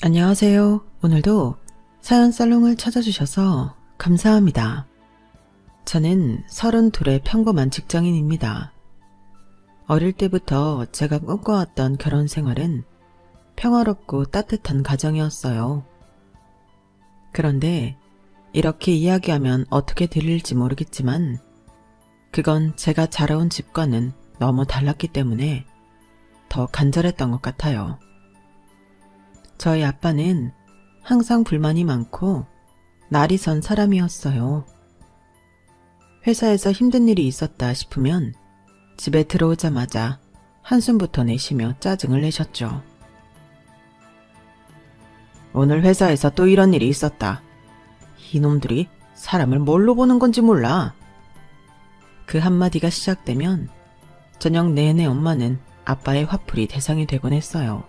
안녕하세요. 오늘도 사연 살롱을 찾아주셔서 감사합니다. 저는 32의 평범한 직장인입니다. 어릴 때부터 제가 꿈꿔왔던 결혼 생활은 평화롭고 따뜻한 가정이었어요. 그런데 이렇게 이야기하면 어떻게 들릴지 모르겠지만 그건 제가 자라온 집과는 너무 달랐기 때문에 더 간절했던 것 같아요. 저희 아빠는 항상 불만이 많고 날이 선 사람이었어요. 회사에서 힘든 일이 있었다 싶으면 집에 들어오자마자 한숨부터 내쉬며 짜증을 내셨죠. 오늘 회사에서 또 이런 일이 있었다. 이놈들이 사람을 뭘로 보는 건지 몰라. 그 한마디가 시작되면 저녁 내내 엄마는 아빠의 화풀이 대상이 되곤 했어요.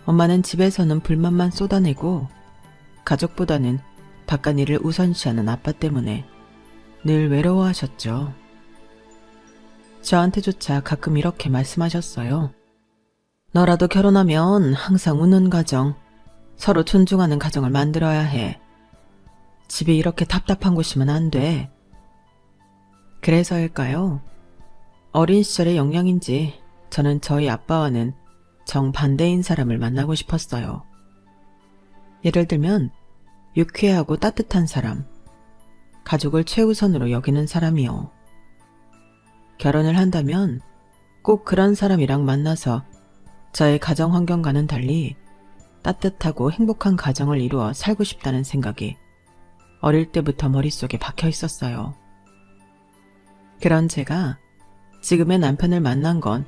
엄마는 집에서는 불만만 쏟아내고 가족보다는 바깥일을 우선시하는 아빠 때문에 늘 외로워하셨죠. 저한테조차 가끔 이렇게 말씀하셨어요. 너라도 결혼하면 항상 우는 가정, 서로 존중하는 가정을 만들어야 해. 집이 이렇게 답답한 곳이면 안 돼. 그래서일까요? 어린 시절의 영향인지 저는 저희 아빠와는 정반대인 사람을 만나고 싶었어요. 예를 들면 유쾌하고 따뜻한 사람, 가족을 최우선으로 여기는 사람이요. 결혼을 한다면 꼭 그런 사람이랑 만나서 저의 가정 환경과는 달리 따뜻하고 행복한 가정을 이루어 살고 싶다는 생각이 어릴 때부터 머릿속에 박혀 있었어요. 그런 제가 지금의 남편을 만난 건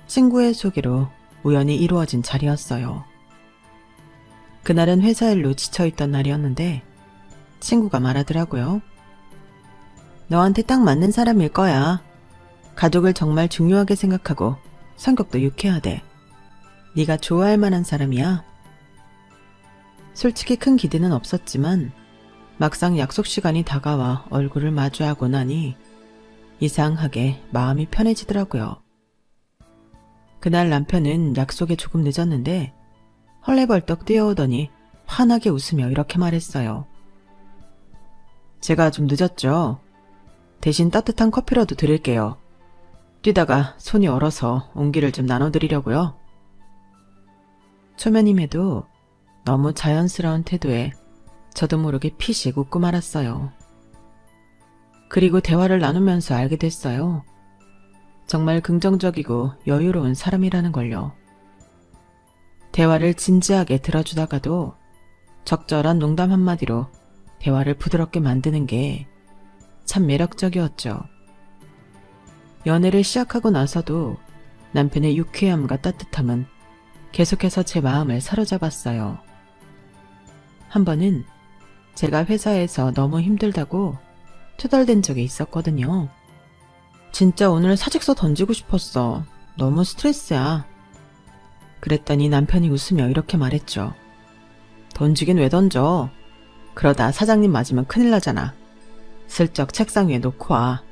친구의 소개로 우연히 이루어진 자리였어요. 그날은 회사 일로 지쳐있던 날이었는데 친구가 말하더라고요. 너한테 딱 맞는 사람일 거야. 가족을 정말 중요하게 생각하고 성격도 유쾌하대. 네가 좋아할 만한 사람이야. 솔직히 큰 기대는 없었지만 막상 약속 시간이 다가와 얼굴을 마주하고 나니 이상하게 마음이 편해지더라고요. 그날 남편은 약속에 조금 늦었는데 헐레벌떡 뛰어오더니 환하게 웃으며 이렇게 말했어요. 제가 좀 늦었죠. 대신 따뜻한 커피라도 드릴게요. 뛰다가 손이 얼어서 온기를 좀 나눠드리려고요. 초면임에도 너무 자연스러운 태도에 저도 모르게 피식 웃고 말았어요. 그리고 대화를 나누면서 알게 됐어요. 정말 긍정적이고 여유로운 사람이라는 걸요. 대화를 진지하게 들어주다가도 적절한 농담 한마디로 대화를 부드럽게 만드는 게 참 매력적이었죠. 연애를 시작하고 나서도 남편의 유쾌함과 따뜻함은 계속해서 제 마음을 사로잡았어요. 한 번은 제가 회사에서 너무 힘들다고 투덜댄 적이 있었거든요. 진짜 오늘 사직서 던지고 싶었어. 너무 스트레스야. 그랬더니 남편이 웃으며 이렇게 말했죠. 던지긴 왜 던져? 그러다 사장님 맞으면 큰일 나잖아. 슬쩍 책상 위에 놓고 와.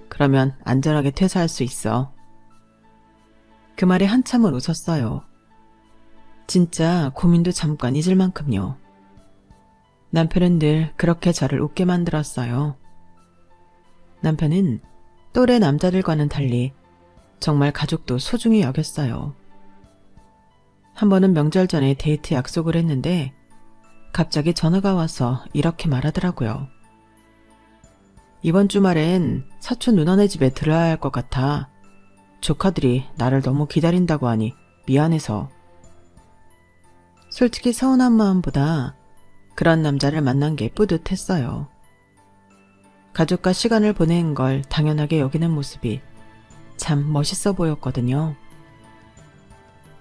그러면 안전하게 퇴사할 수 있어. 그 말에 한참을 웃었어요. 진짜 고민도 잠깐 잊을 만큼요. 남편은 늘 그렇게 저를 웃게 만들었어요. 남편은 또래 남자들과는 달리 정말 가족도 소중히 여겼어요. 한 번은 명절 전에 데이트 약속을 했는데 갑자기 전화가 와서 이렇게 말하더라고요. 이번 주말엔 사촌 누나네 집에 들어야 할 것 같아. 조카들이 나를 너무 기다린다고 하니 미안해서. 솔직히 서운한 마음보다 그런 남자를 만난 게 뿌듯했어요. 가족과 시간을 보내는 걸 당연하게 여기는 모습이 참 멋있어 보였거든요.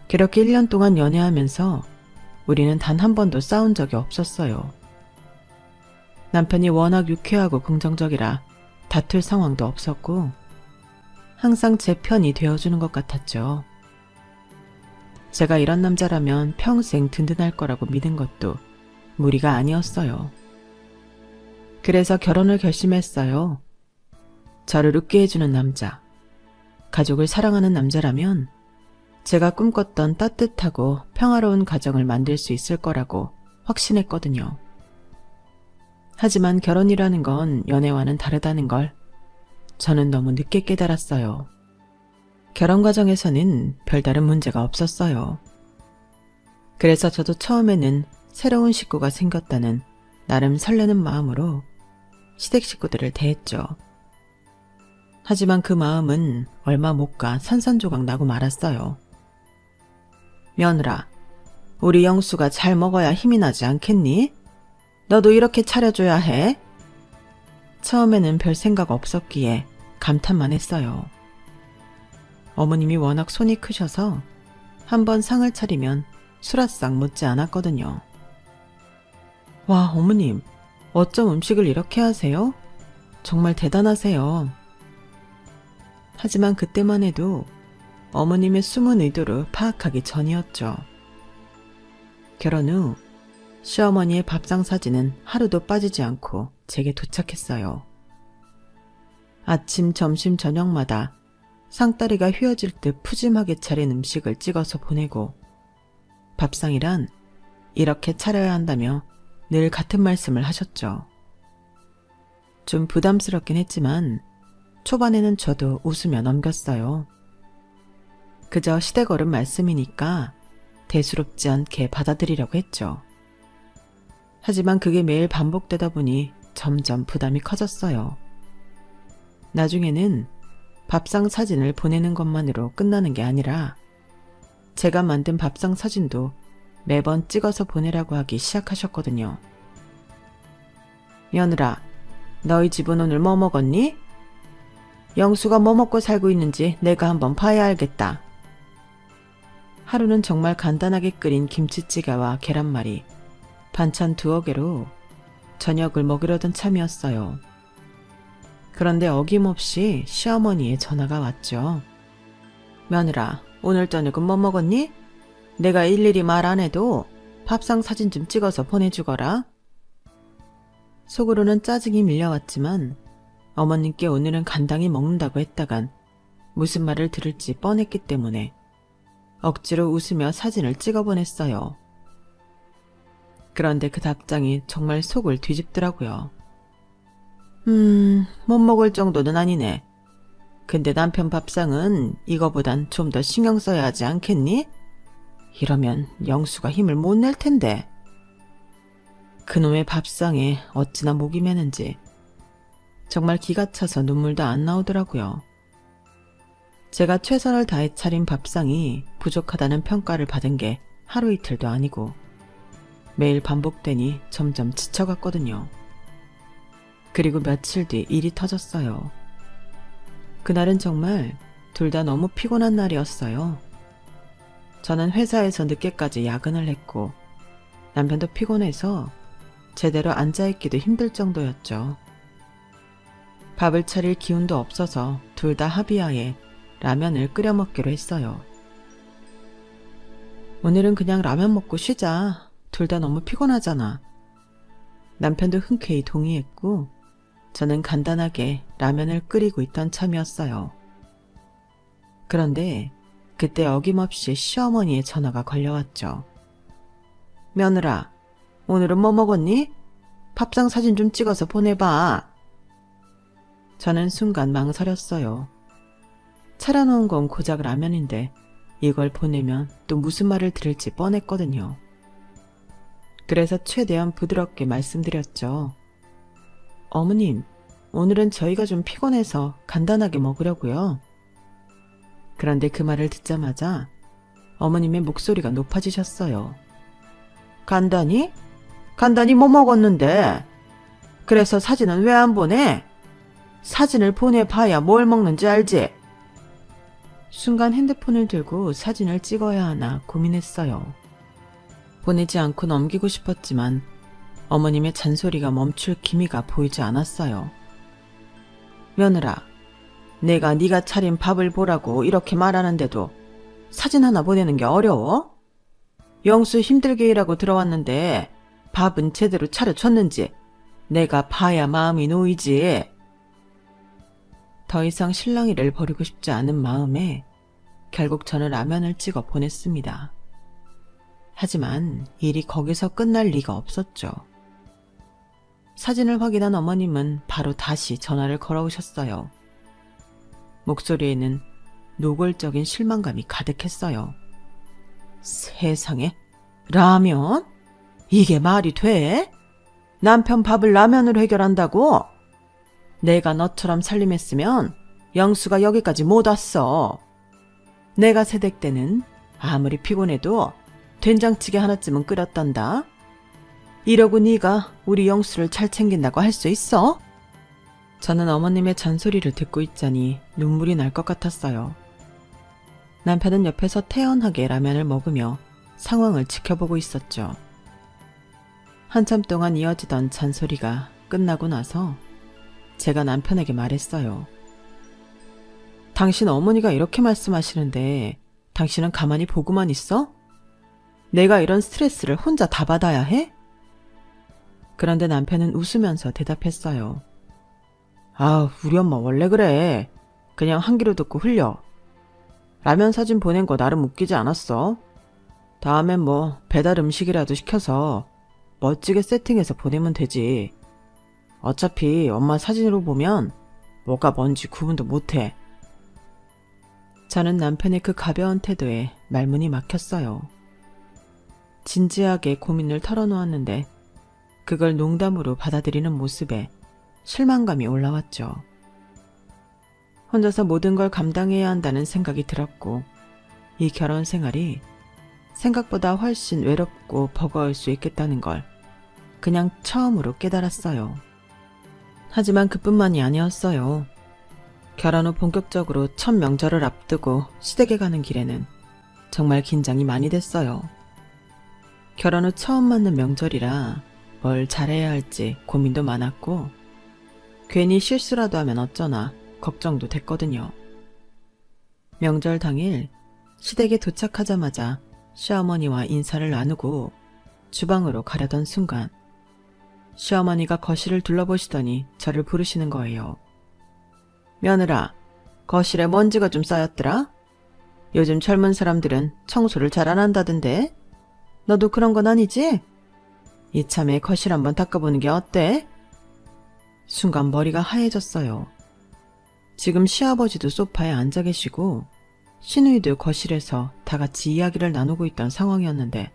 그렇게 1년 동안 연애하면서 우리는 단 한 번도 싸운 적이 없었어요. 남편이 워낙 유쾌하고 긍정적이라 다툴 상황도 없었고 항상 제 편이 되어주는 것 같았죠. 제가 이런 남자라면 평생 든든할 거라고 믿은 것도 무리가 아니었어요. 그래서 결혼을 결심했어요. 저를 웃게 해주는 남자, 가족을 사랑하는 남자라면 제가 꿈꿨던 따뜻하고 평화로운 가정을 만들 수 있을 거라고 확신했거든요. 하지만 결혼이라는 건 연애와는 다르다는 걸 저는 너무 늦게 깨달았어요. 결혼 과정에서는 별다른 문제가 없었어요. 그래서 저도 처음에는 새로운 식구가 생겼다는 나름 설레는 마음으로 시댁 식구들을 대했죠. 하지만 그 마음은 얼마 못 가 산산조각 나고 말았어요. 며느라, 우리 영수가 잘 먹어야 힘이 나지 않겠니? 너도 이렇게 차려줘야 해? 처음에는 별 생각 없었기에 감탄만 했어요. 어머님이 워낙 손이 크셔서 한번 상을 차리면 수라상 못지 않았거든요. 와, 어머님, 어쩜 음식을 이렇게 하세요? 정말 대단하세요. 하지만 그때만 해도 어머님의 숨은 의도를 파악하기 전이었죠. 결혼 후 시어머니의 밥상 사진은 하루도 빠지지 않고 제게 도착했어요. 아침, 점심, 저녁마다 상다리가 휘어질 듯 푸짐하게 차린 음식을 찍어서 보내고 밥상이란 이렇게 차려야 한다며 늘 같은 말씀을 하셨죠. 좀 부담스럽긴 했지만 초반에는 저도 웃으며 넘겼어요. 그저 시댁 어른 말씀이니까 대수롭지 않게 받아들이려고 했죠. 하지만 그게 매일 반복되다 보니 점점 부담이 커졌어요. 나중에는 밥상 사진을 보내는 것만으로 끝나는 게 아니라 제가 만든 밥상 사진도 매번 찍어서 보내라고 하기 시작하셨거든요. 며느라, 너희 집은 오늘 뭐 먹었니? 영수가 뭐 먹고 살고 있는지 내가 한번 봐야 알겠다. 하루는 정말 간단하게 끓인 김치찌개와 계란말이, 반찬 2개로 저녁을 먹으려던 참이었어요. 그런데 어김없이 시어머니의 전화가 왔죠. 며느라, 오늘 저녁은 뭐 먹었니? 내가 일일이 말 안 해도 밥상 사진 좀 찍어서 보내주거라. 속으로는 짜증이 밀려왔지만 어머님께 오늘은 간단히 먹는다고 했다간 무슨 말을 들을지 뻔했기 때문에 억지로 웃으며 사진을 찍어 보냈어요. 그런데 그 답장이 정말 속을 뒤집더라고요. 못 먹을 정도는 아니네. 근데 남편 밥상은 이거보단 좀 더 신경 써야 하지 않겠니? 이러면 영수가 힘을 못 낼 텐데. 그놈의 밥상에 어찌나 목이 메는지 정말 기가 차서 눈물도 안 나오더라고요. 제가 최선을 다해 차린 밥상이 부족하다는 평가를 받은 게 하루 이틀도 아니고 매일 반복되니 점점 지쳐갔거든요. 그리고 며칠 뒤 일이 터졌어요. 그날은 정말 둘 다 너무 피곤한 날이었어요. 저는 회사에서 늦게까지 야근을 했고 남편도 피곤해서 제대로 앉아있기도 힘들 정도였죠. 밥을 차릴 기운도 없어서 둘 다 합의하에 라면을 끓여 먹기로 했어요. 오늘은 그냥 라면 먹고 쉬자. 둘 다 너무 피곤하잖아. 남편도 흔쾌히 동의했고 저는 간단하게 라면을 끓이고 있던 참이었어요. 그런데 그때 어김없이 시어머니의 전화가 걸려왔죠. 며느라, 오늘은 뭐 먹었니? 밥상 사진 좀 찍어서 보내봐. 저는 순간 망설였어요. 차려놓은 건 고작 라면인데 이걸 보내면 또 무슨 말을 들을지 뻔했거든요. 그래서 최대한 부드럽게 말씀드렸죠. 어머님, 오늘은 저희가 좀 피곤해서 간단하게 먹으려고요. 그런데 그 말을 듣자마자 어머님의 목소리가 높아지셨어요. 간단히? 간단히 뭐 먹었는데? 그래서 사진은 왜 안 보내? 사진을 보내봐야 뭘 먹는지 알지? 순간 핸드폰을 들고 사진을 찍어야 하나 고민했어요. 보내지 않고 넘기고 싶었지만 어머님의 잔소리가 멈출 기미가 보이지 않았어요. 며느라, 내가 네가 차린 밥을 보라고 이렇게 말하는데도 사진 하나 보내는 게 어려워? 영수 힘들게 일하고 들어왔는데 밥은 제대로 차려줬는지 내가 봐야 마음이 놓이지. 더 이상 실랑이를 벌이고 싶지 않은 마음에 결국 저는 라면을 찍어 보냈습니다. 하지만 일이 거기서 끝날 리가 없었죠. 사진을 확인한 어머님은 바로 다시 전화를 걸어오셨어요. 목소리에는 노골적인 실망감이 가득했어요. 세상에, 라면? 이게 말이 돼? 남편 밥을 라면으로 해결한다고? 내가 너처럼 살림했으면 영수가 여기까지 못 왔어. 내가 새댁 때는 아무리 피곤해도 된장찌개 하나쯤은 끓였단다. 이러고 네가 우리 영수를 잘 챙긴다고 할 수 있어? 저는 어머님의 잔소리를 듣고 있자니 눈물이 날 것 같았어요. 남편은 옆에서 태연하게 라면을 먹으며 상황을 지켜보고 있었죠. 한참 동안 이어지던 잔소리가 끝나고 나서 제가 남편에게 말했어요. 당신 어머니가 이렇게 말씀하시는데 당신은 가만히 보고만 있어? 내가 이런 스트레스를 혼자 다 받아야 해? 그런데 남편은 웃으면서 대답했어요. 아, 우리 엄마 원래 그래. 그냥 한 귀로 듣고 흘려. 라면 사진 보낸 거 나름 웃기지 않았어? 다음엔 뭐 배달 음식이라도 시켜서 멋지게 세팅해서 보내면 되지. 어차피 엄마 사진으로 보면 뭐가 뭔지 구분도 못해. 저는 남편의 그 가벼운 태도에 말문이 막혔어요. 진지하게 고민을 털어놓았는데 그걸 농담으로 받아들이는 모습에 실망감이 올라왔죠. 혼자서 모든 걸 감당해야 한다는 생각이 들었고 이 결혼 생활이 생각보다 훨씬 외롭고 버거울 수 있겠다는 걸 그냥 처음으로 깨달았어요. 하지만 그뿐만이 아니었어요. 결혼 후 본격적으로 첫 명절을 앞두고 시댁에 가는 길에는 정말 긴장이 많이 됐어요. 결혼 후 처음 맞는 명절이라 뭘 잘해야 할지 고민도 많았고 괜히 실수라도 하면 어쩌나 걱정도 됐거든요. 명절 당일 시댁에 도착하자마자 시어머니와 인사를 나누고 주방으로 가려던 순간 시어머니가 거실을 둘러보시더니 저를 부르시는 거예요. 며느라, 거실에 먼지가 좀 쌓였더라? 요즘 젊은 사람들은 청소를 잘 안 한다던데? 너도 그런 건 아니지? 이참에 거실 한번 닦아보는 게 어때? 순간 머리가 하얘졌어요. 지금 시아버지도 소파에 앉아 계시고 시누이도 거실에서 다 같이 이야기를 나누고 있던 상황이었는데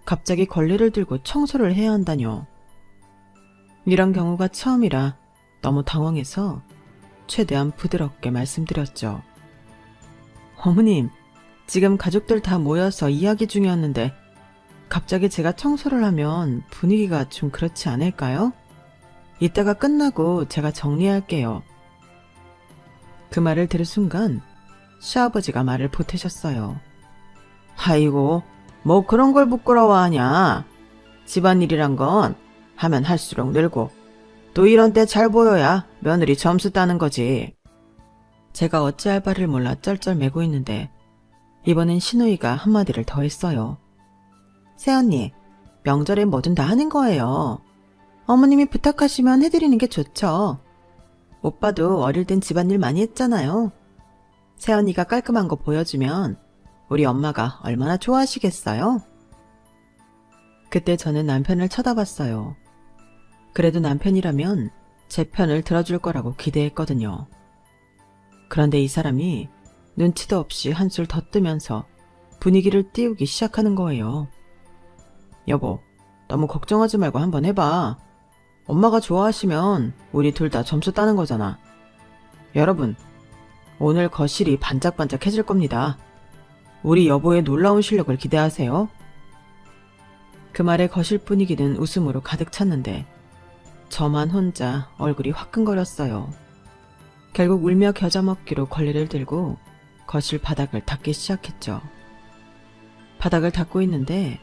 갑자기 걸레를 들고 청소를 해야 한다뇨. 이런 경우가 처음이라 너무 당황해서 최대한 부드럽게 말씀드렸죠. 어머님, 지금 가족들 다 모여서 이야기 중이었는데 갑자기 제가 청소를 하면 분위기가 좀 그렇지 않을까요? 이따가 끝나고 제가 정리할게요. 그 말을 들은 순간 시아버지가 말을 보태셨어요. 아이고, 뭐 그런 걸 부끄러워하냐. 집안일이란 건 하면 할수록 늘고 또 이런 때 잘 보여야 며느리 점수 따는 거지. 제가 어찌할 바를 몰라 쩔쩔매고 있는데 이번엔 시누이가 한마디를 더 했어요. 새언니, 명절엔 뭐든 다 하는 거예요. 어머님이 부탁하시면 해드리는 게 좋죠. 오빠도 어릴 땐 집안일 많이 했잖아요. 새언니가 깔끔한 거 보여주면 우리 엄마가 얼마나 좋아하시겠어요? 그때 저는 남편을 쳐다봤어요. 그래도 남편이라면 제 편을 들어줄 거라고 기대했거든요. 그런데 이 사람이 눈치도 없이 한술 더 뜨면서 분위기를 띄우기 시작하는 거예요. 여보, 너무 걱정하지 말고 한번 해봐. 엄마가 좋아하시면 우리 둘 다 점수 따는 거잖아. 여러분, 오늘 거실이 반짝반짝해질 겁니다. 우리 여보의 놀라운 실력을 기대하세요. 그 말에 거실 분위기는 웃음으로 가득 찼는데 저만 혼자 얼굴이 화끈거렸어요. 결국 울며 겨자 먹기로 걸레를 들고 거실 바닥을 닦기 시작했죠. 바닥을 닦고 있는데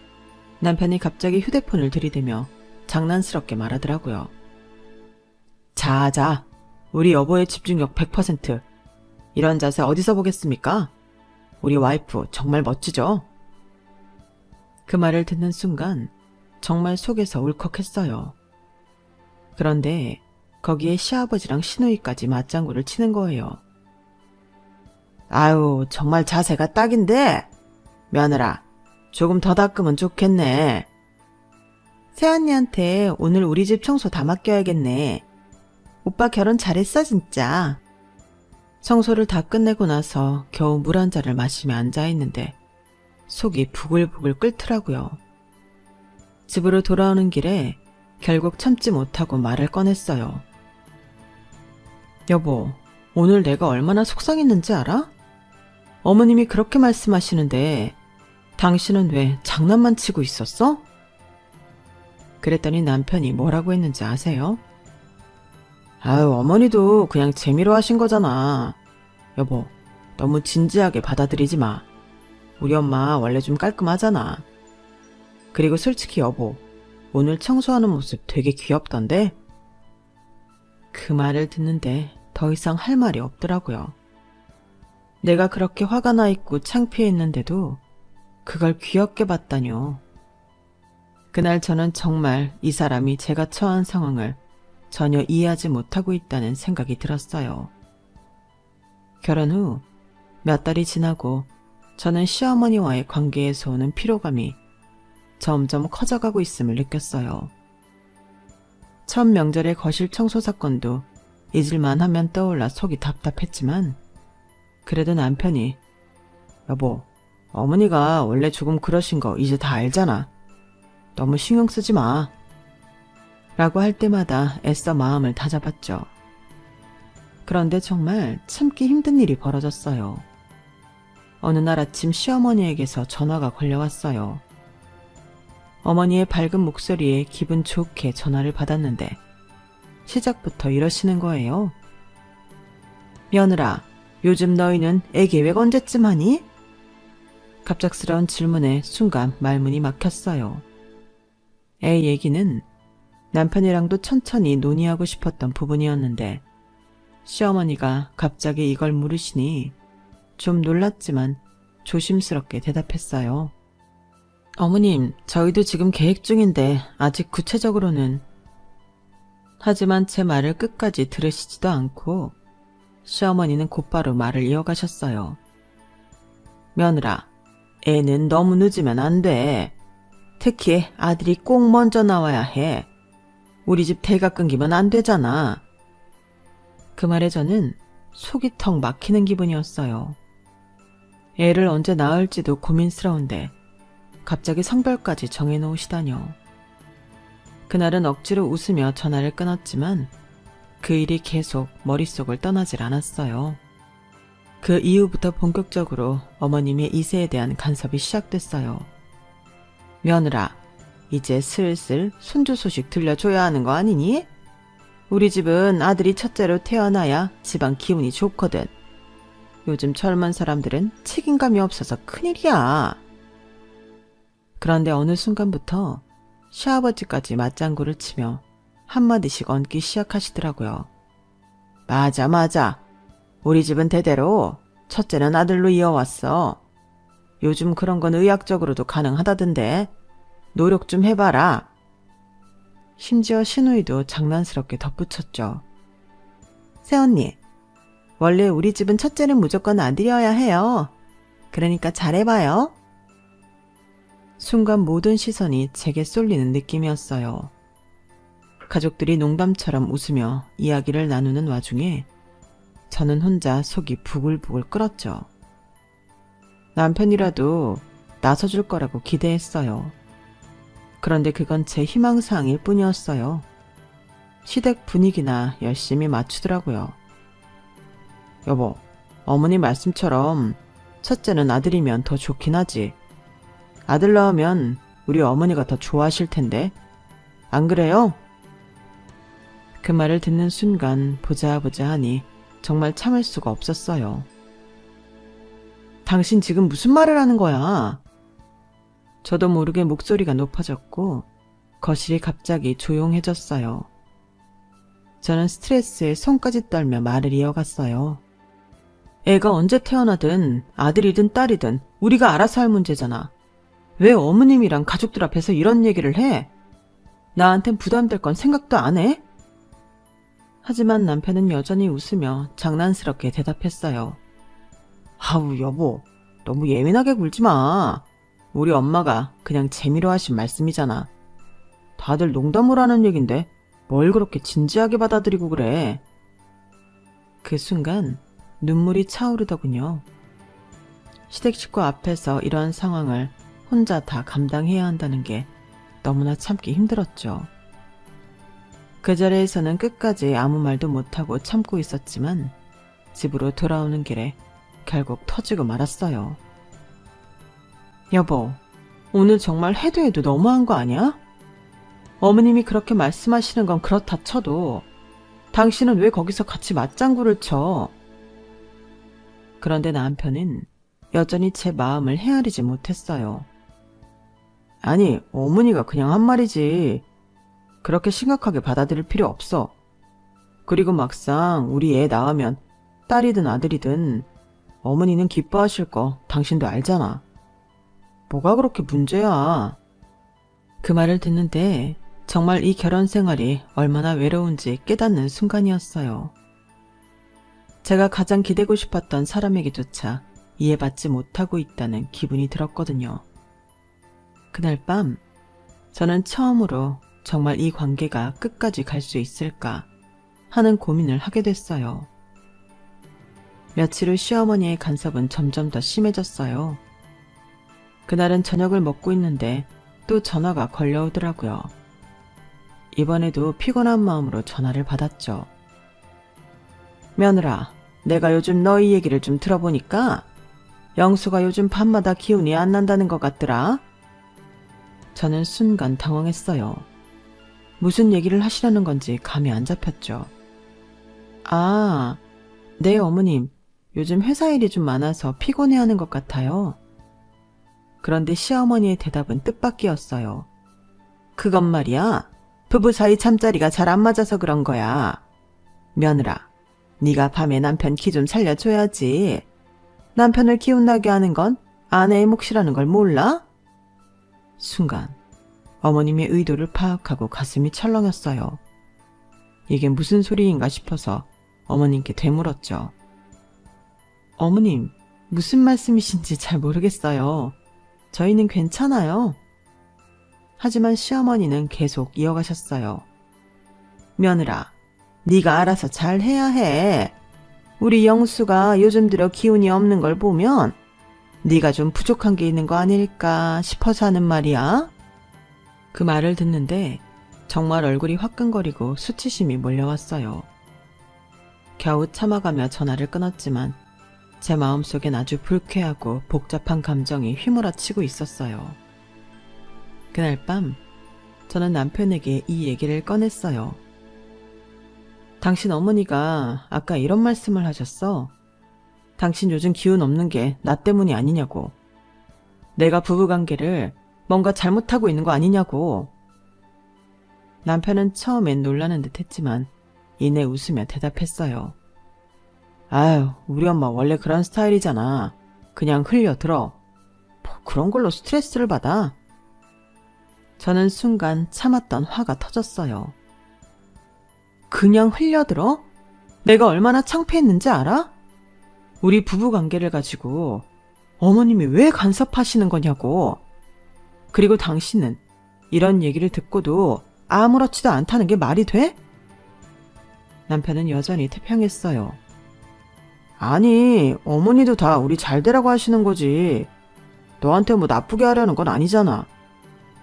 남편이 갑자기 휴대폰을 들이대며 장난스럽게 말하더라고요. 자, 우리 여보의 집중력 100%. 이런 자세 어디서 보겠습니까? 우리 와이프 정말 멋지죠? 그 말을 듣는 순간 정말 속에서 울컥했어요. 그런데 거기에 시아버지랑 시누이까지 맞장구를 치는 거예요. 아유, 정말 자세가 딱인데. 며느라, 조금 더 닦으면 좋겠네. 새언니한테 오늘 우리 집 청소 다 맡겨야겠네. 오빠 결혼 잘했어, 진짜. 청소를 다 끝내고 나서 겨우 물 한 잔을 마시며 앉아있는데 속이 부글부글 끓더라고요. 집으로 돌아오는 길에 결국 참지 못하고 말을 꺼냈어요. 여보, 오늘 내가 얼마나 속상했는지 알아? 어머님이 그렇게 말씀하시는데 당신은 왜 장난만 치고 있었어? 그랬더니 남편이 뭐라고 했는지 아세요? 아유, 어머니도 그냥 재미로 하신 거잖아. 여보, 너무 진지하게 받아들이지 마. 우리 엄마 원래 좀 깔끔하잖아. 그리고 솔직히 여보, 오늘 청소하는 모습 되게 귀엽던데? 그 말을 듣는데 더 이상 할 말이 없더라고요. 내가 그렇게 화가 나 있고 창피했는데도 그걸 귀엽게 봤다뇨. 그날 저는 정말 이 사람이 제가 처한 상황을 전혀 이해하지 못하고 있다는 생각이 들었어요. 결혼 후 몇 달이 지나고 저는 시어머니와의 관계에서 오는 피로감이 점점 커져가고 있음을 느꼈어요. 첫 명절의 거실 청소 사건도 잊을만 하면 떠올라 속이 답답했지만 그래도 남편이 여보, 어머니가 원래 조금 그러신 거 이제 다 알잖아. 너무 신경 쓰지 마. 라고 할 때마다 애써 마음을 다잡았죠. 그런데 정말 참기 힘든 일이 벌어졌어요. 어느 날 아침 시어머니에게서 전화가 걸려왔어요. 어머니의 밝은 목소리에 기분 좋게 전화를 받았는데 시작부터 이러시는 거예요. 며느라, 요즘 너희는 애 계획 언제쯤 하니? 갑작스러운 질문에 순간 말문이 막혔어요. 애 얘기는 남편이랑도 천천히 논의하고 싶었던 부분이었는데 시어머니가 갑자기 이걸 물으시니 좀 놀랐지만 조심스럽게 대답했어요. 어머님, 저희도 지금 계획 중인데 아직 구체적으로는. 하지만 제 말을 끝까지 들으시지도 않고 시어머니는 곧바로 말을 이어가셨어요. 며느라, 애는 너무 늦으면 안 돼. 특히 아들이 꼭 먼저 나와야 해. 우리 집 대가 끊기면 안 되잖아. 그 말에 저는 속이 턱 막히는 기분이었어요. 애를 언제 낳을지도 고민스러운데 갑자기 성별까지 정해놓으시다뇨. 그날은 억지로 웃으며 전화를 끊었지만 그 일이 계속 머릿속을 떠나질 않았어요. 그 이후부터 본격적으로 어머님의 이세에 대한 간섭이 시작됐어요. 며느라, 이제 슬슬 손주 소식 들려줘야 하는 거 아니니? 우리 집은 아들이 첫째로 태어나야 집안 기운이 좋거든. 요즘 젊은 사람들은 책임감이 없어서 큰일이야. 그런데 어느 순간부터 시아버지까지 맞장구를 치며 한마디씩 얹기 시작하시더라고요. 맞아. 우리 집은 대대로 첫째는 아들로 이어왔어. 요즘 그런 건 의학적으로도 가능하다던데 노력 좀 해봐라. 심지어 시누이도 장난스럽게 덧붙였죠. 새언니, 원래 우리 집은 첫째는 무조건 아들이어야 해요. 그러니까 잘해봐요. 순간 모든 시선이 제게 쏠리는 느낌이었어요. 가족들이 농담처럼 웃으며 이야기를 나누는 와중에 저는 혼자 속이 부글부글 끓었죠. 남편이라도 나서줄 거라고 기대했어요. 그런데 그건 제 희망사항일 뿐이었어요. 시댁 분위기나 열심히 맞추더라고요. 여보, 어머니 말씀처럼 첫째는 아들이면 더 좋긴 하지. 아들 낳으면 우리 어머니가 더 좋아하실 텐데. 안 그래요? 그 말을 듣는 순간 보자 하니 정말 참을 수가 없었어요. 당신 지금 무슨 말을 하는 거야? 저도 모르게 목소리가 높아졌고 거실이 갑자기 조용해졌어요. 저는 스트레스에 손까지 떨며 말을 이어갔어요. 애가 언제 태어나든 아들이든 딸이든 우리가 알아서 할 문제잖아. 왜 어머님이랑 가족들 앞에서 이런 얘기를 해? 나한텐 부담될 건 생각도 안 해? 하지만 남편은 여전히 웃으며 장난스럽게 대답했어요. 아우, 여보, 너무 예민하게 굴지 마. 우리 엄마가 그냥 재미로 하신 말씀이잖아. 다들 농담으로 하는 얘긴데 뭘 그렇게 진지하게 받아들이고 그래. 그 순간 눈물이 차오르더군요. 시댁 식구 앞에서 이런 상황을 혼자 다 감당해야 한다는 게 너무나 참기 힘들었죠. 그 자리에서는 끝까지 아무 말도 못하고 참고 있었지만 집으로 돌아오는 길에 결국 터지고 말았어요. 여보, 오늘 정말 해도 해도 너무한 거 아니야? 어머님이 그렇게 말씀하시는 건 그렇다 쳐도 당신은 왜 거기서 같이 맞장구를 쳐? 그런데 남편은 여전히 제 마음을 헤아리지 못했어요. 아니, 어머니가 그냥 한 말이지. 그렇게 심각하게 받아들일 필요 없어. 그리고 막상 우리 애 낳으면 딸이든 아들이든 어머니는 기뻐하실 거 당신도 알잖아. 뭐가 그렇게 문제야. 그 말을 듣는데 정말 이 결혼 생활이 얼마나 외로운지 깨닫는 순간이었어요. 제가 가장 기대고 싶었던 사람에게조차 이해받지 못하고 있다는 기분이 들었거든요. 그날 밤 저는 처음으로 정말 이 관계가 끝까지 갈 수 있을까 하는 고민을 하게 됐어요. 며칠 후 시어머니의 간섭은 점점 더 심해졌어요. 그날은 저녁을 먹고 있는데 또 전화가 걸려오더라고요. 이번에도 피곤한 마음으로 전화를 받았죠. 며느라, 내가 요즘 너희 얘기를 좀 들어보니까 영수가 요즘 밤마다 기운이 안 난다는 것 같더라. 저는 순간 당황했어요. 무슨 얘기를 하시려는 건지 감이 안 잡혔죠. 아, 네 어머님, 요즘 회사 일이 좀 많아서 피곤해하는 것 같아요. 그런데 시어머니의 대답은 뜻밖이었어요. 그건 말이야, 부부 사이 잠자리가 잘 안 맞아서 그런 거야. 며느라, 네가 밤에 남편 기 좀 살려줘야지. 남편을 기운나게 하는 건 아내의 몫이라는 걸 몰라? 순간 어머님의 의도를 파악하고 가슴이 철렁했어요. 이게 무슨 소리인가 싶어서 어머님께 되물었죠. 어머님, 무슨 말씀이신지 잘 모르겠어요. 저희는 괜찮아요. 하지만 시어머니는 계속 이어가셨어요. 며느라, 네가 알아서 잘 해야 해. 우리 영수가 요즘 들어 기운이 없는 걸 보면 네가 좀 부족한 게 있는 거 아닐까 싶어서 하는 말이야. 그 말을 듣는데 정말 얼굴이 화끈거리고 수치심이 몰려왔어요. 겨우 참아가며 전화를 끊었지만 제 마음속엔 아주 불쾌하고 복잡한 감정이 휘몰아치고 있었어요. 그날 밤 저는 남편에게 이 얘기를 꺼냈어요. 당신 어머니가 아까 이런 말씀을 하셨어. 당신 요즘 기운 없는 게 나 때문이 아니냐고. 내가 부부관계를 뭔가 잘못하고 있는 거 아니냐고. 남편은 처음엔 놀라는 듯 했지만 이내 웃으며 대답했어요. 아유, 우리 엄마 원래 그런 스타일이잖아. 그냥 흘려들어. 뭐 그런 걸로 스트레스를 받아? 저는 순간 참았던 화가 터졌어요. 그냥 흘려들어? 내가 얼마나 창피했는지 알아? 우리 부부관계를 가지고 어머님이 왜 간섭하시는 거냐고. 그리고 당신은 이런 얘기를 듣고도 아무렇지도 않다는 게 말이 돼? 남편은 여전히 태평했어요. 아니, 어머니도 다 우리 잘 되라고 하시는 거지. 너한테 뭐 나쁘게 하려는 건 아니잖아.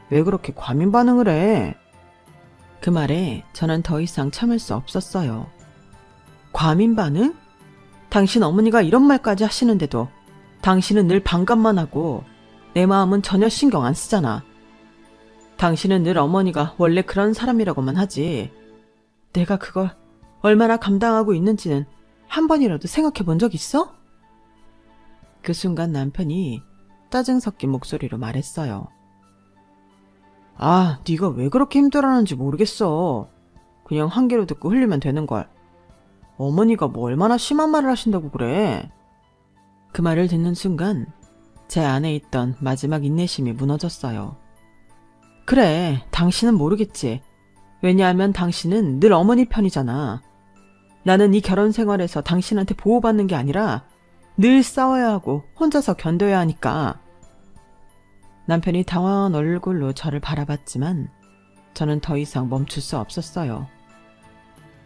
왜 그렇게 과민 반응을 해? 그 말에 저는 더 이상 참을 수 없었어요. 과민 반응? 당신 어머니가 이런 말까지 하시는데도 당신은 늘 반감만 하고 내 마음은 전혀 신경 안 쓰잖아. 당신은 늘 어머니가 원래 그런 사람이라고만 하지. 내가 그걸 얼마나 감당하고 있는지는 한 번이라도 생각해 본 적 있어? 그 순간 남편이 짜증 섞인 목소리로 말했어요. 아, 네가 왜 그렇게 힘들어하는지 모르겠어. 그냥 한 개로 듣고 흘리면 되는걸. 어머니가 뭐 얼마나 심한 말을 하신다고 그래. 그 말을 듣는 순간 제 안에 있던 마지막 인내심이 무너졌어요. 그래, 당신은 모르겠지. 왜냐하면 당신은 늘 어머니 편이잖아. 나는 이 결혼 생활에서 당신한테 보호받는 게 아니라 늘 싸워야 하고 혼자서 견뎌야 하니까. 남편이 당황한 얼굴로 저를 바라봤지만 저는 더 이상 멈출 수 없었어요.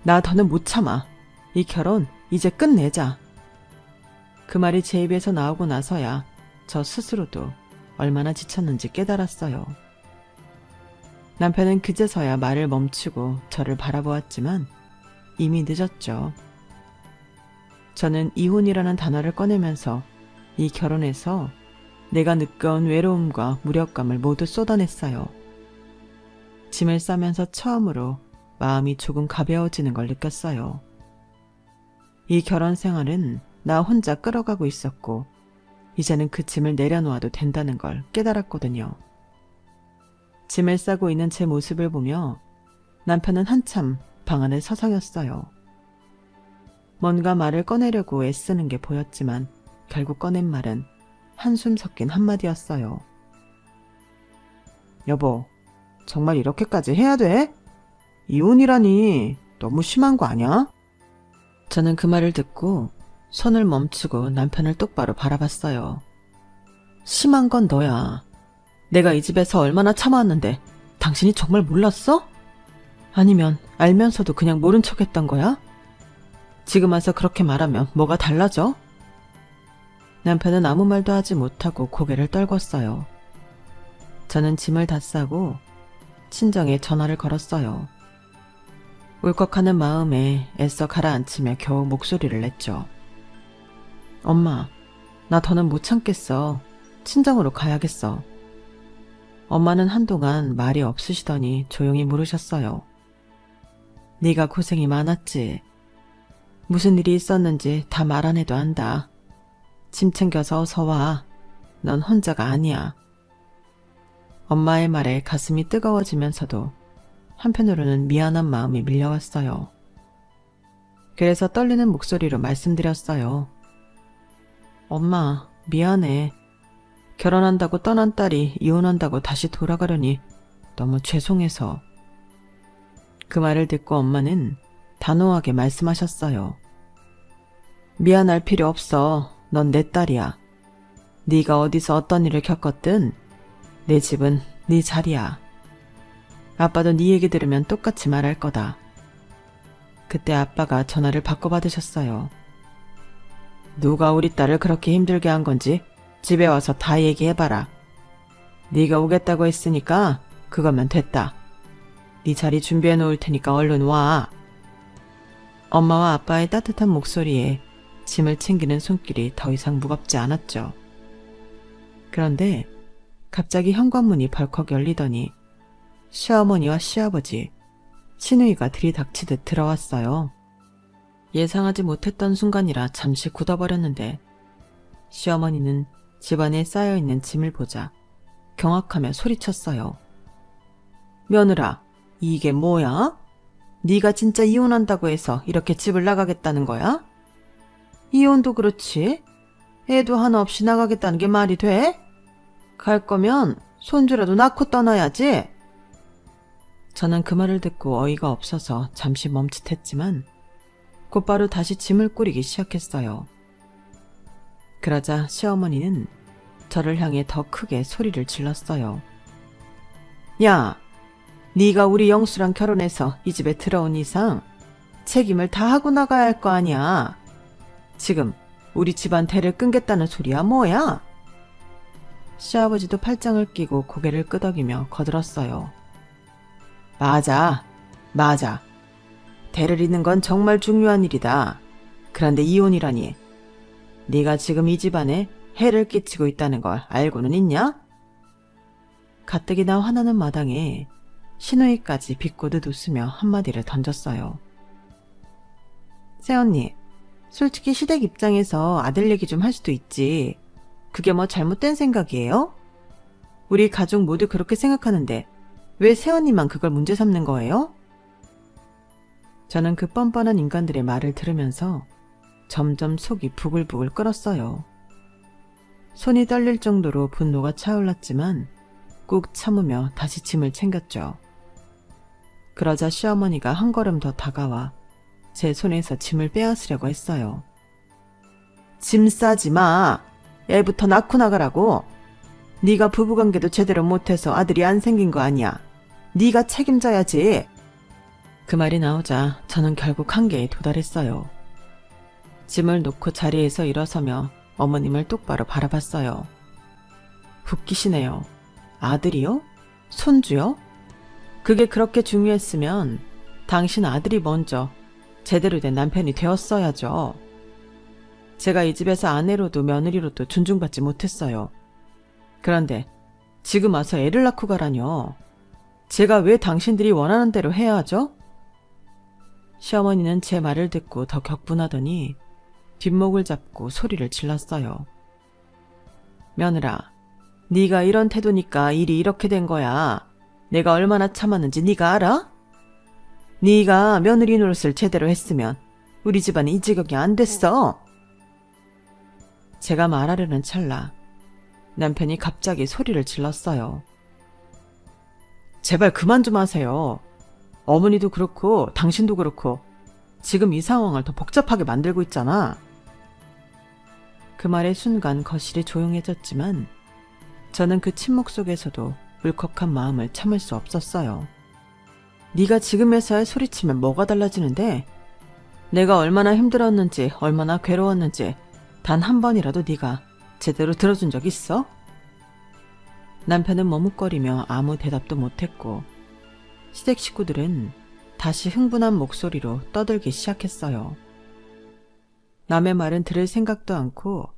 나 더는 못 참아. 이 결혼 이제 끝내자. 그 말이 제 입에서 나오고 나서야 저 스스로도 얼마나 지쳤는지 깨달았어요. 남편은 그제서야 말을 멈추고 저를 바라보았지만 이미 늦었죠. 저는 이혼이라는 단어를 꺼내면서 이 결혼에서 내가 느껴온 외로움과 무력감을 모두 쏟아냈어요. 짐을 싸면서 처음으로 마음이 조금 가벼워지는 걸 느꼈어요. 이 결혼 생활은 나 혼자 끌어가고 있었고 이제는 그 짐을 내려놓아도 된다는 걸 깨달았거든요. 짐을 싸고 있는 제 모습을 보며 남편은 한참 방 안에 서성였어요. 뭔가 말을 꺼내려고 애쓰는 게 보였지만 결국 꺼낸 말은 한숨 섞인 한마디였어요. 여보, 정말 이렇게까지 해야 돼? 이혼이라니 너무 심한 거 아니야? 저는 그 말을 듣고 손을 멈추고 남편을 똑바로 바라봤어요. 심한 건 너야. 내가 이 집에서 얼마나 참아왔는데 당신이 정말 몰랐어? 아니면 알면서도 그냥 모른 척했던 거야? 지금 와서 그렇게 말하면 뭐가 달라져? 남편은 아무 말도 하지 못하고 고개를 떨궜어요. 저는 짐을 다 싸고 친정에 전화를 걸었어요. 울컥하는 마음에 애써 가라앉히며 겨우 목소리를 냈죠. 엄마, 나 더는 못 참겠어. 친정으로 가야겠어. 엄마는 한동안 말이 없으시더니 조용히 물으셨어요. 네가 고생이 많았지. 무슨 일이 있었는지 다 말 안 해도 안다. 짐 챙겨서 어서 와. 넌 혼자가 아니야. 엄마의 말에 가슴이 뜨거워지면서도 한편으로는 미안한 마음이 밀려왔어요. 그래서 떨리는 목소리로 말씀드렸어요. 엄마, 미안해. 결혼한다고 떠난 딸이 이혼한다고 다시 돌아가려니 너무 죄송해서. 그 말을 듣고 엄마는 단호하게 말씀하셨어요. 미안할 필요 없어. 넌 내 딸이야. 네가 어디서 어떤 일을 겪었든 내 집은 네 자리야. 아빠도 네 얘기 들으면 똑같이 말할 거다. 그때 아빠가 전화를 바꿔 받으셨어요. 누가 우리 딸을 그렇게 힘들게 한 건지 집에 와서 다 얘기해봐라. 네가 오겠다고 했으니까 그거면 됐다. 네 자리 준비해 놓을 테니까 얼른 와. 엄마와 아빠의 따뜻한 목소리에 짐을 챙기는 손길이 더 이상 무겁지 않았죠. 그런데 갑자기 현관문이 벌컥 열리더니 시어머니와 시아버지, 시누이가 들이닥치듯 들어왔어요. 예상하지 못했던 순간이라 잠시 굳어버렸는데 시어머니는 집안에 쌓여있는 짐을 보자 경악하며 소리쳤어요. 며느라, 이게 뭐야? 네가 진짜 이혼한다고 해서 이렇게 집을 나가겠다는 거야? 이혼도 그렇지. 애도 하나 없이 나가겠다는 게 말이 돼? 갈 거면 손주라도 낳고 떠나야지. 저는 그 말을 듣고 어이가 없어서 잠시 멈칫했지만 곧바로 다시 짐을 꾸리기 시작했어요. 그러자 시어머니는 저를 향해 더 크게 소리를 질렀어요. 야, 네가 우리 영수랑 결혼해서 이 집에 들어온 이상 책임을 다 하고 나가야 할 거 아니야. 지금 우리 집안 대를 끊겠다는 소리야 뭐야? 시아버지도 팔짱을 끼고 고개를 끄덕이며 거들었어요. 맞아. 대를 잇는 건 정말 중요한 일이다. 그런데 이혼이라니. 네가 지금 이 집안에 해를 끼치고 있다는 걸 알고는 있냐? 가뜩이나 화나는 마당에 시누이까지 비꼬듯 웃으며 한마디를 던졌어요. 새언니, 솔직히 시댁 입장에서 아들 얘기 좀 할 수도 있지. 그게 뭐 잘못된 생각이에요? 우리 가족 모두 그렇게 생각하는데 왜 새언니만 그걸 문제 삼는 거예요? 저는 그 뻔뻔한 인간들의 말을 들으면서 점점 속이 부글부글 끓었어요. 손이 떨릴 정도로 분노가 차올랐지만 꾹 참으며 다시 짐을 챙겼죠. 그러자 시어머니가 한 걸음 더 다가와 제 손에서 짐을 빼앗으려고 했어요. 짐 싸지 마. 애부터 낳고 나가라고. 네가 부부관계도 제대로 못해서 아들이 안 생긴 거 아니야. 네가 책임져야지. 그 말이 나오자 저는 결국 한계에 도달했어요. 짐을 놓고 자리에서 일어서며 어머님을 똑바로 바라봤어요. 웃기시네요. 아들이요? 손주요? 그게 그렇게 중요했으면 당신 아들이 먼저 제대로 된 남편이 되었어야죠. 제가 이 집에서 아내로도 며느리로도 존중받지 못했어요. 그런데 지금 와서 애를 낳고 가라뇨. 제가 왜 당신들이 원하는 대로 해야 하죠? 시어머니는 제 말을 듣고 더 격분하더니 뒷목을 잡고 소리를 질렀어요. 며느라, 네가 이런 태도니까 일이 이렇게 된 거야. 내가 얼마나 참았는지 네가 알아? 네가 며느리 노릇을 제대로 했으면 우리 집안이 이 지경이 안 됐어. 제가 말하려는 찰나 남편이 갑자기 소리를 질렀어요. 제발 그만 좀 하세요. 어머니도 그렇고 당신도 그렇고 지금 이 상황을 더 복잡하게 만들고 있잖아. 그 말의 순간 거실이 조용해졌지만 저는 그 침묵 속에서도 울컥한 마음을 참을 수 없었어요. 네가 지금에서야 소리치면 뭐가 달라지는데? 내가 얼마나 힘들었는지 얼마나 괴로웠는지 단 한 번이라도 네가 제대로 들어준 적 있어? 남편은 머뭇거리며 아무 대답도 못했고 시댁 식구들은 다시 흥분한 목소리로 떠들기 시작했어요. 남의 말은 들을 생각도 않고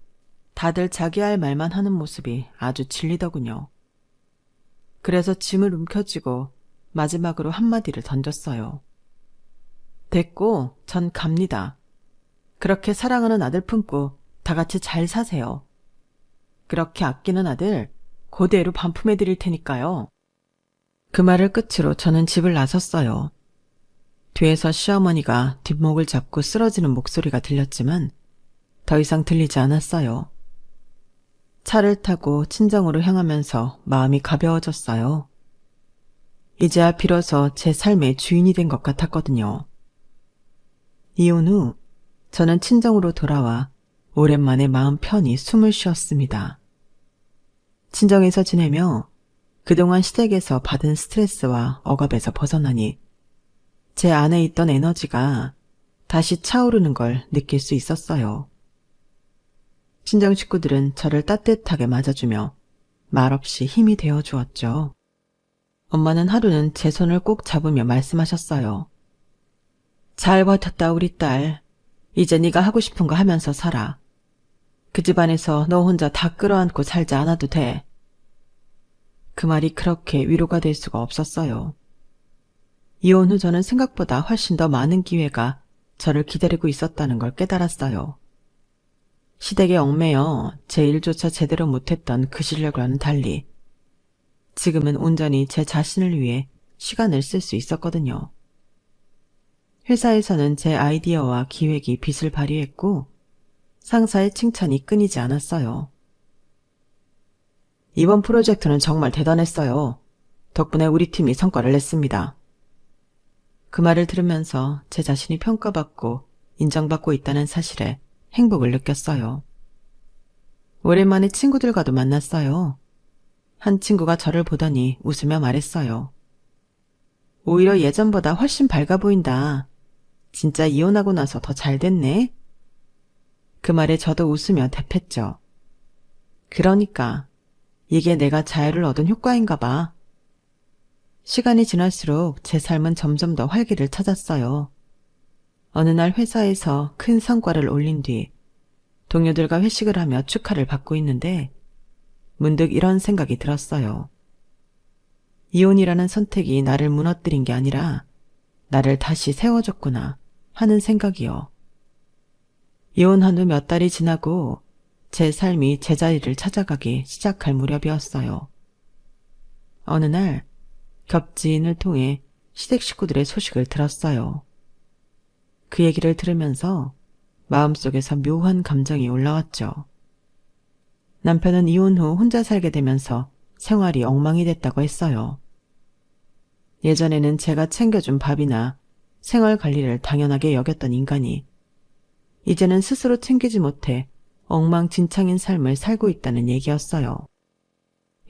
다들 자기 할 말만 하는 모습이 아주 질리더군요. 그래서 짐을 움켜쥐고 마지막으로 한마디를 던졌어요. 됐고 전 갑니다. 그렇게 사랑하는 아들 품고 다 같이 잘 사세요. 그렇게 아끼는 아들 그대로 반품해 드릴 테니까요. 그 말을 끝으로 저는 집을 나섰어요. 뒤에서 시어머니가 뒷목을 잡고 쓰러지는 목소리가 들렸지만 더 이상 들리지 않았어요. 차를 타고 친정으로 향하면서 마음이 가벼워졌어요. 이제야 비로소 제 삶의 주인이 된 것 같았거든요. 이혼 후 저는 친정으로 돌아와 오랜만에 마음 편히 숨을 쉬었습니다. 친정에서 지내며 그동안 시댁에서 받은 스트레스와 억압에서 벗어나니 제 안에 있던 에너지가 다시 차오르는 걸 느낄 수 있었어요. 친정 식구들은 저를 따뜻하게 맞아주며 말없이 힘이 되어 주었죠. 엄마는 하루는 제 손을 꼭 잡으며 말씀하셨어요. 잘 버텼다 우리 딸. 이제 네가 하고 싶은 거 하면서 살아. 그 집안에서 너 혼자 다 끌어안고 살지 않아도 돼. 그 말이 그렇게 위로가 될 수가 없었어요. 이혼 후 저는 생각보다 훨씬 더 많은 기회가 저를 기다리고 있었다는 걸 깨달았어요. 시댁에 얽매여 제 일조차 제대로 못했던 그 시절과는 달리 지금은 온전히 제 자신을 위해 시간을 쓸 수 있었거든요. 회사에서는 제 아이디어와 기획이 빛을 발휘했고 상사의 칭찬이 끊이지 않았어요. 이번 프로젝트는 정말 대단했어요. 덕분에 우리 팀이 성과를 냈습니다. 그 말을 들으면서 제 자신이 평가받고 인정받고 있다는 사실에 행복을 느꼈어요. 오랜만에 친구들과도 만났어요. 한 친구가 저를 보더니 웃으며 말했어요. 오히려 예전보다 훨씬 밝아 보인다. 진짜 이혼하고 나서 더 잘 됐네. 그 말에 저도 웃으며 대팼죠. 그러니까 이게 내가 자유를 얻은 효과인가 봐. 시간이 지날수록 제 삶은 점점 더 활기를 찾았어요. 어느 날 회사에서 큰 성과를 올린 뒤 동료들과 회식을 하며 축하를 받고 있는데 문득 이런 생각이 들었어요. 이혼이라는 선택이 나를 무너뜨린 게 아니라 나를 다시 세워줬구나 하는 생각이요. 이혼한 후 몇 달이 지나고 제 삶이 제자리를 찾아가기 시작할 무렵이었어요. 어느 날 겹지인을 통해 시댁 식구들의 소식을 들었어요. 그 얘기를 들으면서 마음속에서 묘한 감정이 올라왔죠. 남편은 이혼 후 혼자 살게 되면서 생활이 엉망이 됐다고 했어요. 예전에는 제가 챙겨준 밥이나 생활 관리를 당연하게 여겼던 인간이 이제는 스스로 챙기지 못해 엉망진창인 삶을 살고 있다는 얘기였어요.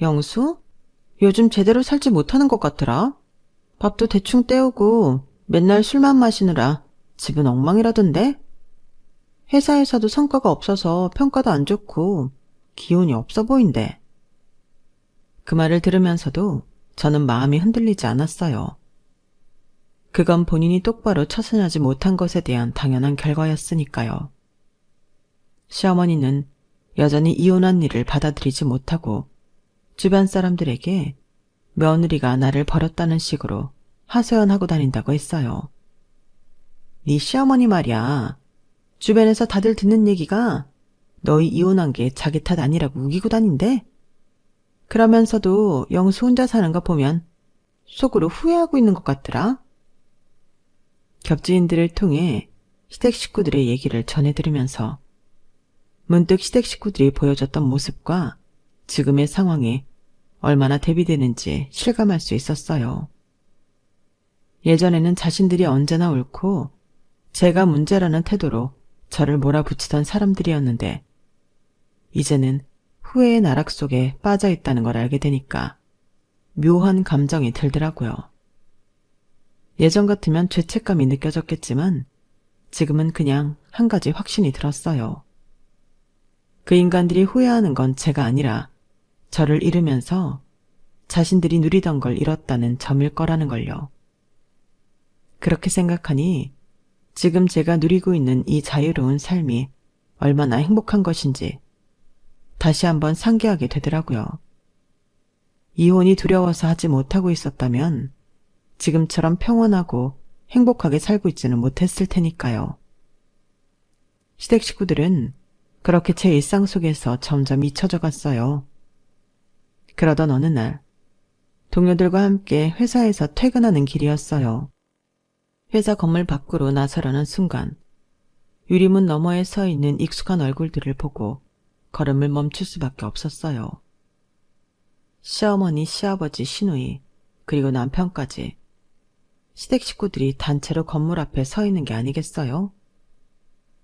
영수? 요즘 제대로 살지 못하는 것 같더라. 밥도 대충 때우고 맨날 술만 마시느라 집은 엉망이라던데? 회사에서도 성과가 없어서 평가도 안 좋고 기운이 없어 보인대. 그 말을 들으면서도 저는 마음이 흔들리지 않았어요. 그건 본인이 똑바로 처신하지 못한 것에 대한 당연한 결과였으니까요. 시어머니는 여전히 이혼한 일을 받아들이지 못하고 주변 사람들에게 며느리가 나를 버렸다는 식으로 하소연하고 다닌다고 했어요. 네 시어머니 말이야. 주변에서 다들 듣는 얘기가 너희 이혼한 게 자기 탓 아니라고 우기고 다닌대. 그러면서도 영수 혼자 사는 거 보면 속으로 후회하고 있는 것 같더라. 겹지인들을 통해 시댁 식구들의 얘기를 전해 들으면서 문득 시댁 식구들이 보여줬던 모습과 지금의 상황이 얼마나 대비되는지 실감할 수 있었어요. 예전에는 자신들이 언제나 옳고 제가 문제라는 태도로 저를 몰아붙이던 사람들이었는데 이제는 후회의 나락 속에 빠져 있다는 걸 알게 되니까 묘한 감정이 들더라고요. 예전 같으면 죄책감이 느껴졌겠지만 지금은 그냥 한 가지 확신이 들었어요. 그 인간들이 후회하는 건 제가 아니라 저를 잃으면서 자신들이 누리던 걸 잃었다는 점일 거라는 걸요. 그렇게 생각하니 지금 제가 누리고 있는 이 자유로운 삶이 얼마나 행복한 것인지 다시 한번 상기하게 되더라고요. 이혼이 두려워서 하지 못하고 있었다면 지금처럼 평온하고 행복하게 살고 있지는 못했을 테니까요. 시댁 식구들은 그렇게 제 일상 속에서 점점 잊혀져 갔어요. 그러던 어느 날 동료들과 함께 회사에서 퇴근하는 길이었어요. 회사 건물 밖으로 나서려는 순간 유리문 너머에 서 있는 익숙한 얼굴들을 보고 걸음을 멈출 수밖에 없었어요. 시어머니, 시아버지, 시누이, 그리고 남편까지 시댁 식구들이 단체로 건물 앞에 서 있는 게 아니겠어요?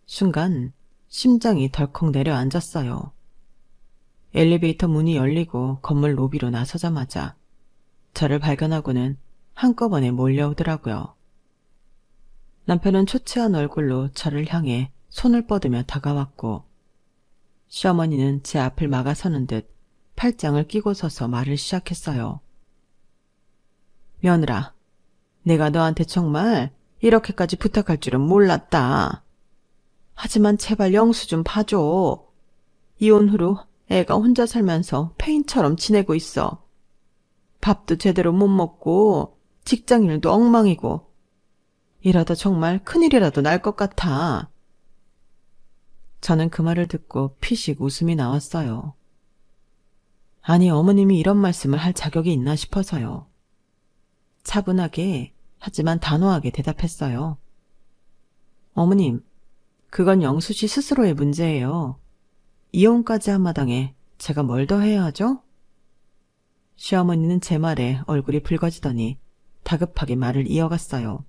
순간 심장이 덜컥 내려앉았어요. 엘리베이터 문이 열리고 건물 로비로 나서자마자 저를 발견하고는 한꺼번에 몰려오더라고요. 남편은 초췌한 얼굴로 저를 향해 손을 뻗으며 다가왔고 시어머니는 제 앞을 막아서는 듯 팔짱을 끼고 서서 말을 시작했어요. 며느라, 내가 너한테 정말 이렇게까지 부탁할 줄은 몰랐다. 하지만 제발 영수 좀 봐줘. 이혼 후로 애가 혼자 살면서 폐인처럼 지내고 있어. 밥도 제대로 못 먹고 직장일도 엉망이고 이러다 정말 큰일이라도 날 것 같아. 저는 그 말을 듣고 피식 웃음이 나왔어요. 아니, 어머님이 이런 말씀을 할 자격이 있나 싶어서요. 차분하게 하지만 단호하게 대답했어요. 어머님, 그건 영수 씨 스스로의 문제예요. 이혼까지 한 마당에 제가 뭘 더 해야 하죠? 시어머니는 제 말에 얼굴이 붉어지더니 다급하게 말을 이어갔어요.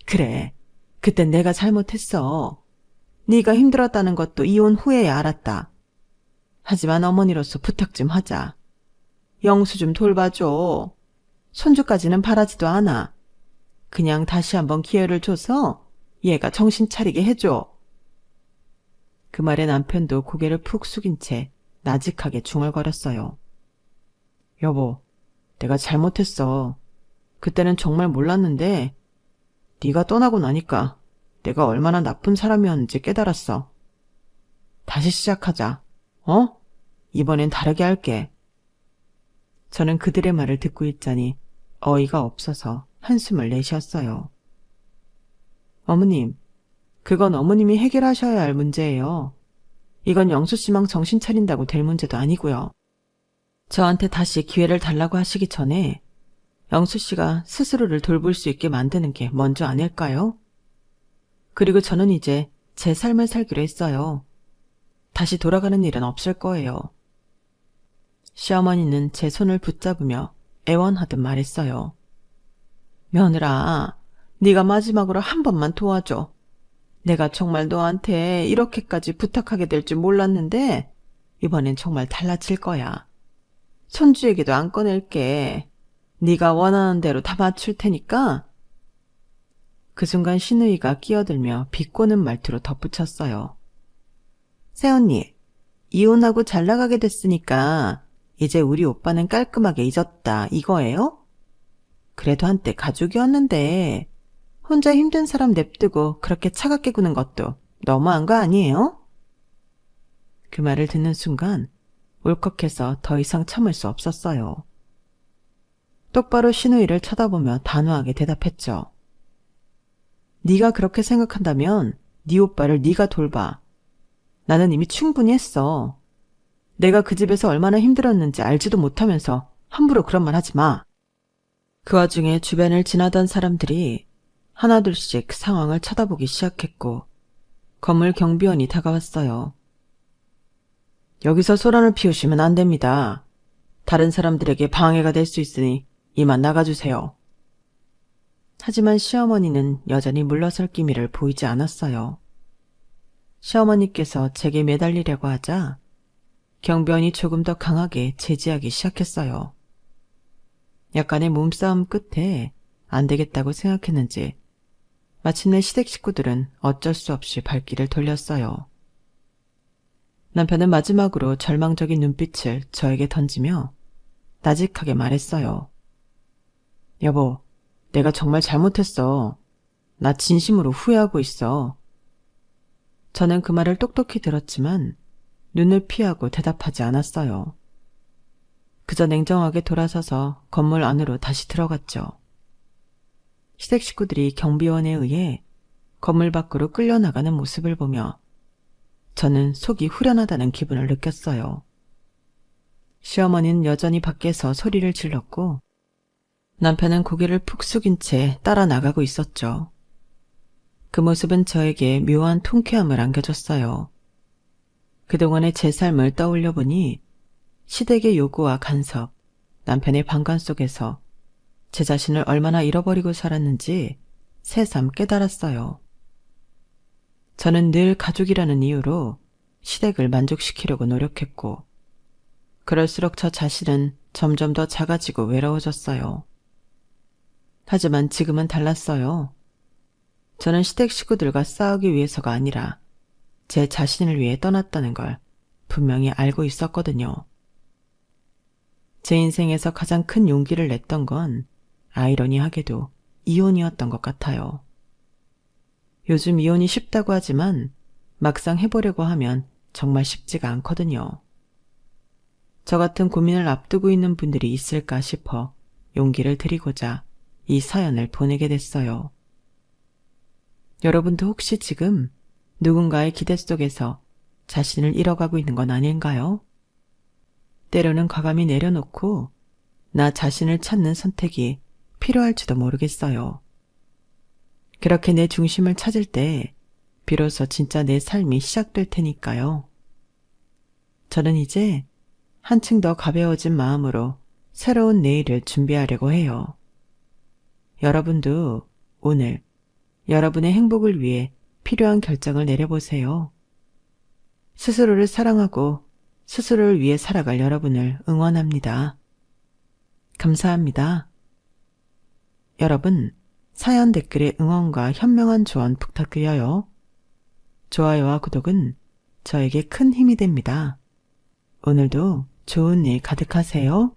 그래, 그땐 내가 잘못했어. 네가 힘들었다는 것도 이혼 후에야 알았다. 하지만 어머니로서 부탁 좀 하자. 영수 좀 돌봐줘. 손주까지는 바라지도 않아. 그냥 다시 한번 기회를 줘서 얘가 정신 차리게 해줘. 그 말에 남편도 고개를 푹 숙인 채 나직하게 중얼거렸어요. 여보, 내가 잘못했어. 그때는 정말 몰랐는데 네가 떠나고 나니까 내가 얼마나 나쁜 사람이었는지 깨달았어. 다시 시작하자. 어? 이번엔 다르게 할게. 저는 그들의 말을 듣고 있자니 어이가 없어서 한숨을 내쉬었어요. 어머님, 그건 어머님이 해결하셔야 할 문제예요. 이건 영수 씨만 정신 차린다고 될 문제도 아니고요. 저한테 다시 기회를 달라고 하시기 전에 영수 씨가 스스로를 돌볼 수 있게 만드는 게 먼저 아닐까요? 그리고 저는 이제 제 삶을 살기로 했어요. 다시 돌아가는 일은 없을 거예요. 시어머니는 제 손을 붙잡으며 애원하듯 말했어요. 며느라, 네가 마지막으로 한 번만 도와줘. 내가 정말 너한테 이렇게까지 부탁하게 될 줄 몰랐는데 이번엔 정말 달라질 거야. 손주 얘기도 안 꺼낼게. 네가 원하는 대로 다 맞출 테니까. 그 순간 신우이가 끼어들며 비꼬는 말투로 덧붙였어요. 새언니, 이혼하고 잘 나가게 됐으니까 이제 우리 오빠는 깔끔하게 잊었다 이거예요? 그래도 한때 가족이었는데 혼자 힘든 사람 냅두고 그렇게 차갑게 구는 것도 너무한 거 아니에요? 그 말을 듣는 순간 울컥해서 더 이상 참을 수 없었어요. 똑바로 신우이를 쳐다보며 단호하게 대답했죠. 네가 그렇게 생각한다면 네 오빠를 네가 돌봐. 나는 이미 충분히 했어. 내가 그 집에서 얼마나 힘들었는지 알지도 못하면서 함부로 그런 말 하지 마. 그 와중에 주변을 지나던 사람들이 하나둘씩 상황을 쳐다보기 시작했고 건물 경비원이 다가왔어요. 여기서 소란을 피우시면 안 됩니다. 다른 사람들에게 방해가 될 수 있으니 이만 나가주세요. 하지만 시어머니는 여전히 물러설 기미를 보이지 않았어요. 시어머니께서 제게 매달리려고 하자 경비원이 조금 더 강하게 제지하기 시작했어요. 약간의 몸싸움 끝에 안 되겠다고 생각했는지 마침내 시댁 식구들은 어쩔 수 없이 발길을 돌렸어요. 남편은 마지막으로 절망적인 눈빛을 저에게 던지며 나직하게 말했어요. 여보, 내가 정말 잘못했어. 나 진심으로 후회하고 있어. 저는 그 말을 똑똑히 들었지만 눈을 피하고 대답하지 않았어요. 그저 냉정하게 돌아서서 건물 안으로 다시 들어갔죠. 시댁 식구들이 경비원에 의해 건물 밖으로 끌려나가는 모습을 보며 저는 속이 후련하다는 기분을 느꼈어요. 시어머니는 여전히 밖에서 소리를 질렀고 남편은 고개를 푹 숙인 채 따라 나가고 있었죠. 그 모습은 저에게 묘한 통쾌함을 안겨줬어요. 그동안의 제 삶을 떠올려 보니 시댁의 요구와 간섭, 남편의 방관 속에서 제 자신을 얼마나 잃어버리고 살았는지 새삼 깨달았어요. 저는 늘 가족이라는 이유로 시댁을 만족시키려고 노력했고 그럴수록 저 자신은 점점 더 작아지고 외로워졌어요. 하지만 지금은 달랐어요. 저는 시댁 식구들과 싸우기 위해서가 아니라 제 자신을 위해 떠났다는 걸 분명히 알고 있었거든요. 제 인생에서 가장 큰 용기를 냈던 건 아이러니하게도 이혼이었던 것 같아요. 요즘 이혼이 쉽다고 하지만 막상 해보려고 하면 정말 쉽지가 않거든요. 저 같은 고민을 앞두고 있는 분들이 있을까 싶어 용기를 드리고자 이 사연을 보내게 됐어요. 여러분도 혹시 지금 누군가의 기대 속에서 자신을 잃어가고 있는 건 아닌가요? 때로는 과감히 내려놓고 나 자신을 찾는 선택이 필요할지도 모르겠어요. 그렇게 내 중심을 찾을 때 비로소 진짜 내 삶이 시작될 테니까요. 저는 이제 한층 더 가벼워진 마음으로 새로운 내일을 준비하려고 해요. 여러분도 오늘 여러분의 행복을 위해 필요한 결정을 내려보세요. 스스로를 사랑하고 스스로를 위해 살아갈 여러분을 응원합니다. 감사합니다. 여러분, 사연 댓글에 응원과 현명한 조언 부탁드려요. 좋아요와 구독은 저에게 큰 힘이 됩니다. 오늘도 좋은 일 가득하세요.